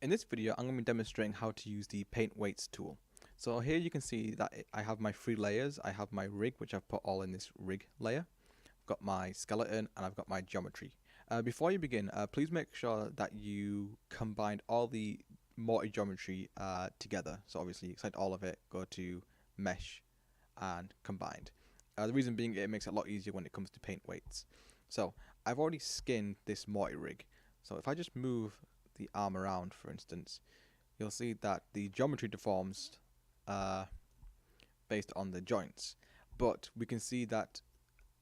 In this video, I'm going to be demonstrating how to use the Paint Weights tool. So here you can see that I have my three layers. I have my rig, which I've put all in this rig layer. I've got my skeleton and I've got my geometry. Before you begin, please make sure that you combine all the Morty geometry together. So obviously select all of it, go to Mesh and Combined. The reason being it makes it a lot easier when it comes to paint weights. So I've already skinned this Morty rig. So if I just move the arm around, for instance, you'll see that the geometry deforms uh, based on the joints. But we can see that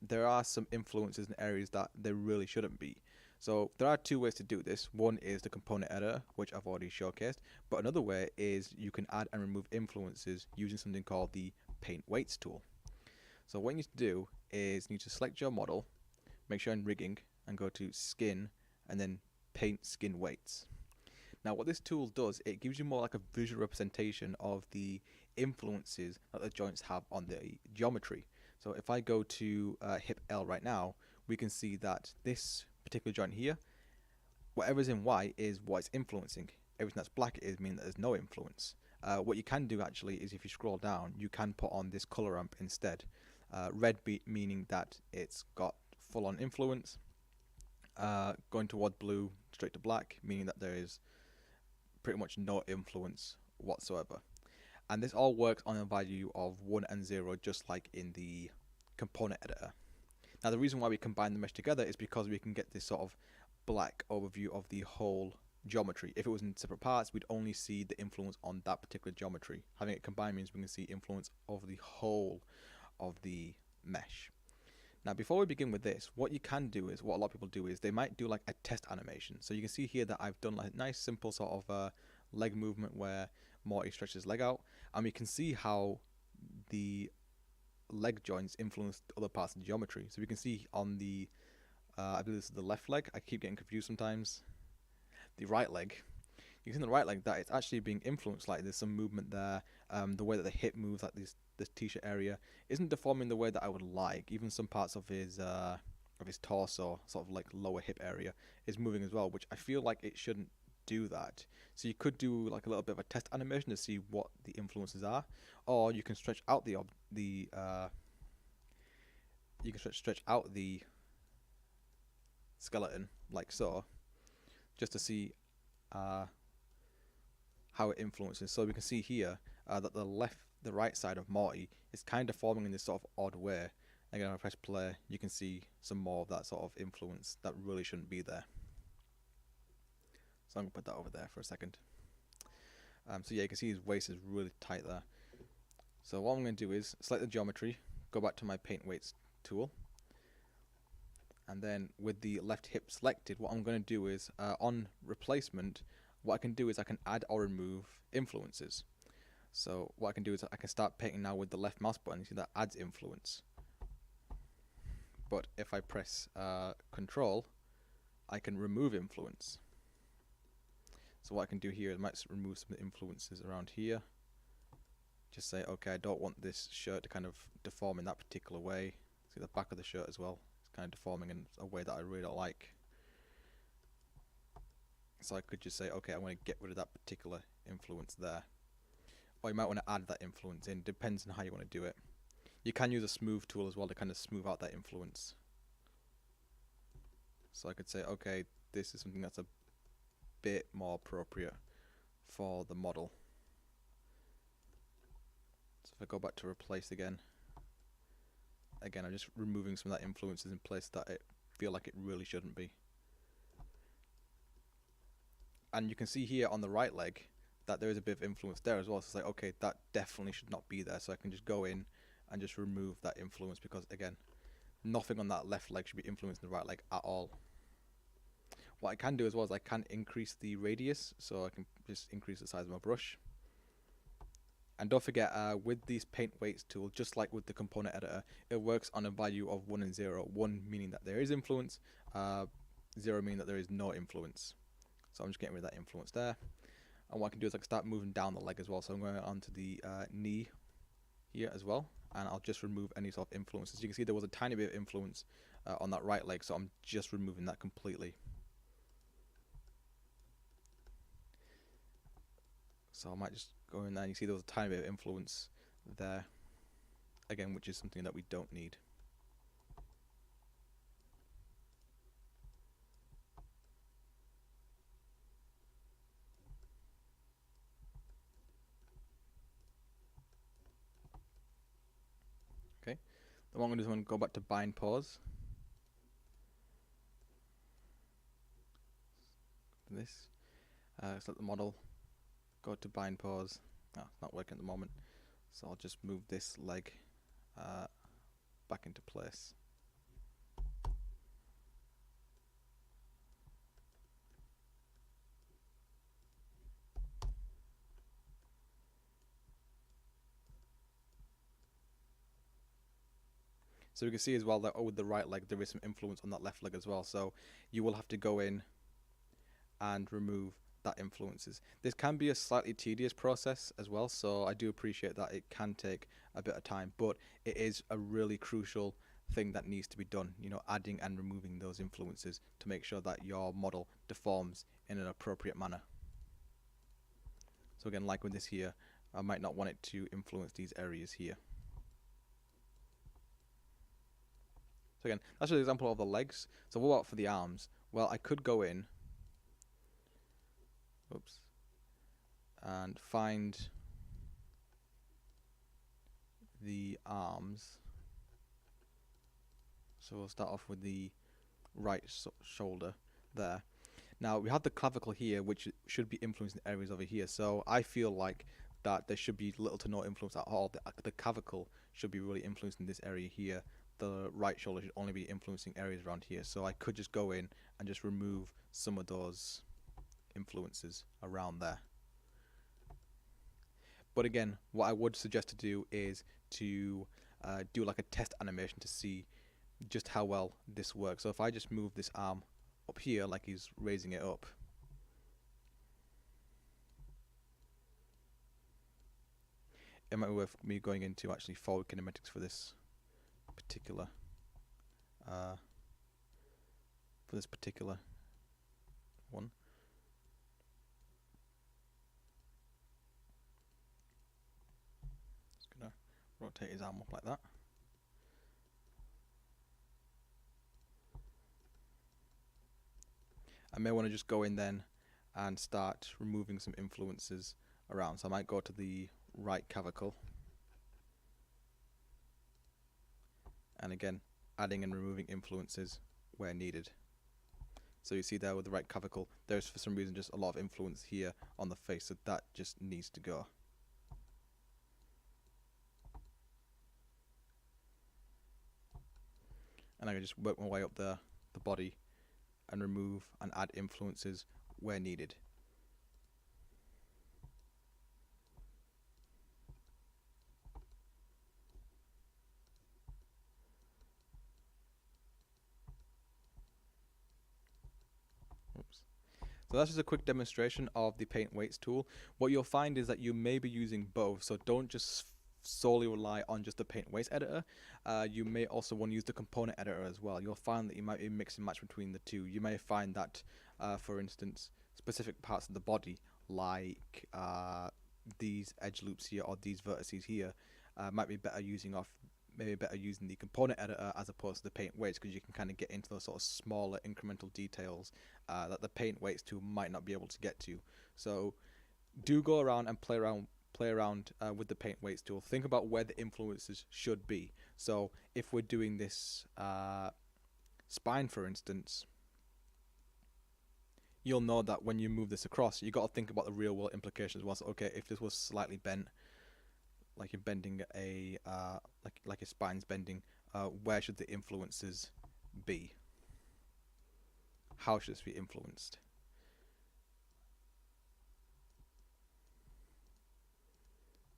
there are some influences in areas that there really shouldn't be. So there are two ways to do this. One is the component editor, which I've already showcased, but another way is you can add and remove influences using something called the Paint Weights tool. So what you need to do is you need to select your model, make sure in rigging, and go to skin, and then paint skin weights. Now what this tool does, it gives you more like a visual representation of the influences that the joints have on the geometry. So if I go to hip L right now, we can see that this particular joint here, whatever's in white is what it's influencing. Everything that's black is meaning that there's no influence. What you can do actually is if you scroll down, you can put on this color ramp instead. Red meaning that it's got full on influence, going toward blue straight to black, meaning that there is pretty much no influence whatsoever. And this all works on a value of 1 and 0, just like in the component editor. Now the reason why we combine the mesh together is because we can get this sort of black overview of the whole geometry. If it was in separate parts, we'd only see the influence on that particular geometry. Having it combined means we can see influence over the whole of the mesh. Now before we begin with this, what you can do is, what a lot of people do is they might do like a test animation. So you can see here that I've done like a nice simple sort of leg movement where Morty stretches his leg out, and we can see how the leg joints influence other parts of the geometry. So we can see on the, I believe this is the left leg, I keep getting confused sometimes, the right leg. You can see on the right leg that it's actually being influenced, like there's some movement there, the way that the hip moves, like this t-shirt area, isn't deforming the way that I would like. Even some parts of his torso, sort of like lower hip area, is moving as well, which I feel like it shouldn't do that. So you could do like a little bit of a test animation to see what the influences are, or you can stretch out stretch out the skeleton like so, just to see how it influences. So we can see here that the right side of Morty is kind of forming in this sort of odd way. Again, if I press play, you can see some more of that sort of influence that really shouldn't be there. So I'm going to put that over there for a second. So yeah, you can see his waist is really tight there. So what I'm going to do is select the geometry, go back to my Paint Weights tool, and then with the left hip selected, what I'm going to do is on replacement, what I can do is I can add or remove influences. So what I can do is I can start painting now with the left mouse button. You see that adds influence. But if I press Control, I can remove influence. So what I can do here is I might remove some influences around here. Just say, okay, I don't want this shirt to kind of deform in that particular way. See the back of the shirt as well. It's kind of deforming in a way that I really don't like. So I could just say, okay, I want to get rid of that particular influence there. Or you might want to add that influence in, depends on how you want to do it. You can use a smooth tool as well to kind of smooth out that influence. So I could say, okay, this is something that's a bit more appropriate for the model. So if I go back to replace again, I'm just removing some of that influences in place that I feel like it really shouldn't be. And you can see here on the right leg that there is a bit of influence there as well. So it's like, okay, that definitely should not be there. So I can just go in and just remove that influence, because again, nothing on that left leg should be influencing the right leg at all. What I can do as well is I can increase the radius, so I can just increase the size of my brush. And don't forget, with these Paint Weights tool, just like with the component editor, it works on a value of 1 and 0. 1 meaning that there is influence, 0 meaning that there is no influence. So I'm just getting rid of that influence there. And what I can do is I can start moving down the leg as well. So I'm going onto the knee here as well, and I'll just remove any sort of influences. You can see there was a tiny bit of influence on that right leg, so I'm just removing that completely. So I might just go in there and you see there was a tiny bit of influence there, again, which is something that we don't need. Okay, then what I'm going to do is I'm going to go back to bind pause. This, select the model, go to bind pause. It's not working at the moment, so I'll just move this leg back into place. So we can see as well that with the right leg there is some influence on that left leg as well, so you will have to go in and remove that influences. This can be a slightly tedious process as well, so I do appreciate that it can take a bit of time, but it is a really crucial thing that needs to be done, you know, adding and removing those influences to make sure that your model deforms in an appropriate manner. So again, like with this here, I might not want it to influence these areas here. So again, that's an example of the legs. So what about for the arms? Well, I could go in, oops, and find the arms. So we'll start off with the right shoulder there. Now we have the clavicle here, which should be influencing areas over here. So I feel like that there should be little to no influence at all. The clavicle should be really influencing this area here. The right shoulder should only be influencing areas around here. So I could just go in and just remove some of those influences around there. But again, what I would suggest to do is to do like a test animation to see just how well this works. So if I just move this arm up here like he's raising it up, it might be worth me going into actually forward kinematics for this particular one. Just gonna rotate his arm up like that. I may want to just go in then and start removing some influences around. So I might go to the right clavicle, and again adding and removing influences where needed. So you see there with the right clavicle, there's for some reason just a lot of influence here on the face, so that just needs to go. And I can just work my way up the body and remove and add influences where needed. Oops. So that's just a quick demonstration of the Paint Weights tool. What you'll find is that you may be using both, so don't just solely rely on just the Paint Weights editor. You may also want to use the component editor as well. You'll find that you might be mix and match between the two. You may find that, for instance, specific parts of the body, like these edge loops here or these vertices here, might be better using the component editor as opposed to the Paint Weights, because you can kind of get into those sort of smaller incremental details that the Paint Weights tool might not be able to get to. So do go around and play around with the Paint Weights tool. Think about where the influences should be. So if we're doing this spine, for instance, you'll know that when you move this across, you got to think about the real world implications. Was okay, if this was slightly bent, like you're bending a like your spine's bending, where should the influences be? How should this be influenced?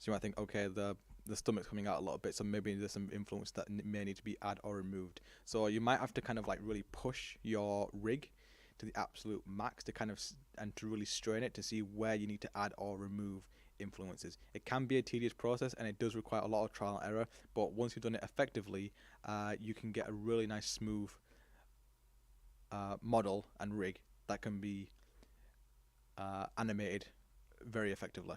So you might think, okay, the stomach's coming out a little bit, so maybe there's some influence that may need to be added or removed. So you might have to kind of like really push your rig to the absolute max to kind of and to really strain it to see where you need to add or remove influences. It can be a tedious process and it does require a lot of trial and error, but once you've done it effectively, you can get a really nice smooth model and rig that can be animated very effectively.